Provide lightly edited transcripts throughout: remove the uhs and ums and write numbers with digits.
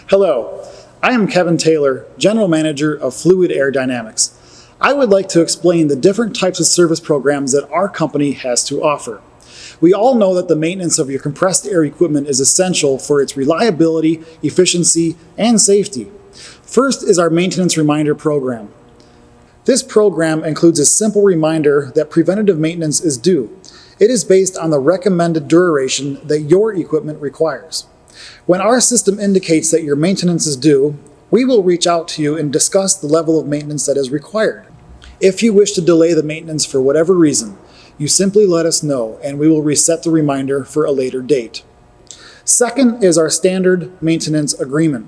Hello, I am Kevin Taylor, General Manager of Fluid-Aire Dynamics. I would like to explain the different types of service programs that our company has to offer. We all know that the maintenance of your compressed air equipment is essential for its reliability, efficiency, and safety. First is our Maintenance Reminder Program. This program includes a simple reminder that preventative maintenance is due. It is based on the recommended duration that your equipment requires. When our system indicates that your maintenance is due, we will reach out to you and discuss the level of maintenance that is required. If you wish to delay the maintenance for whatever reason, you simply let us know and we will reset the reminder for a later date. Second is our Standard Maintenance Agreement.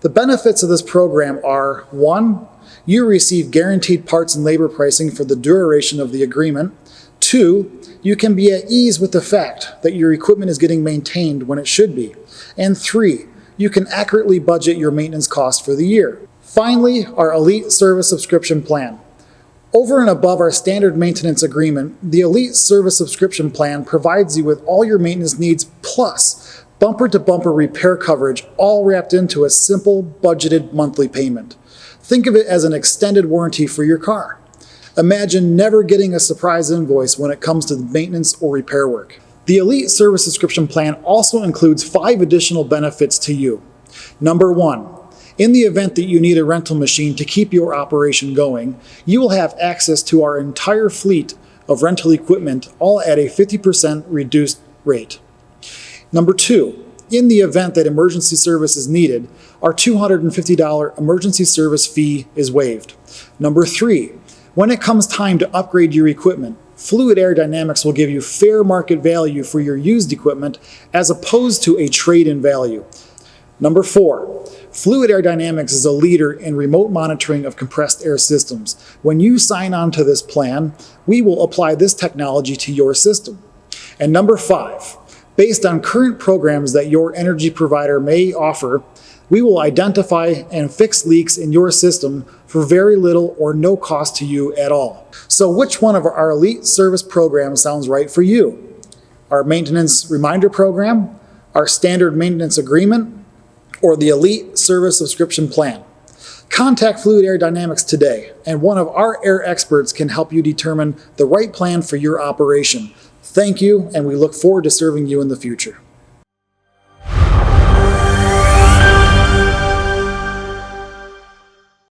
The benefits of this program are: 1. You receive guaranteed parts and labor pricing for the duration of the agreement. 2. You can be at ease with the fact that your equipment is getting maintained when it should be. And 3. You can accurately budget your maintenance costs for the year. Finally, our Elite Service Subscription Plan. Over and above our standard maintenance agreement, the Elite Service Subscription Plan provides you with all your maintenance needs plus bumper-to-bumper repair coverage, all wrapped into a simple, budgeted monthly payment. Think of it as an extended warranty for your car. Imagine never getting a surprise invoice when it comes to maintenance or repair work. The Elite Service Subscription Plan also includes 5 additional benefits to you. Number 1, in the event that you need a rental machine to keep your operation going, you will have access to our entire fleet of rental equipment, all at a 50% reduced rate. Number 2, in the event that emergency service is needed, our $250 emergency service fee is waived. Number 3, when it comes time to upgrade your equipment, Fluid-Aire Dynamics will give you fair market value for your used equipment as opposed to a trade-in value. Number 4, Fluid-Aire Dynamics is a leader in remote monitoring of compressed air systems. When you sign on to this plan, we will apply this technology to your system. And number 5, based on current programs that your energy provider may offer, we will identify and fix leaks in your system for very little or no cost to you at all. So which one of our Elite Service programs sounds right for you? Our Maintenance Reminder Program, our Standard Maintenance Agreement, or the Elite Service Subscription Plan? Contact Fluid-Aire Dynamics today, and one of our air experts can help you determine the right plan for your operation. Thank you, and we look forward to serving you in the future.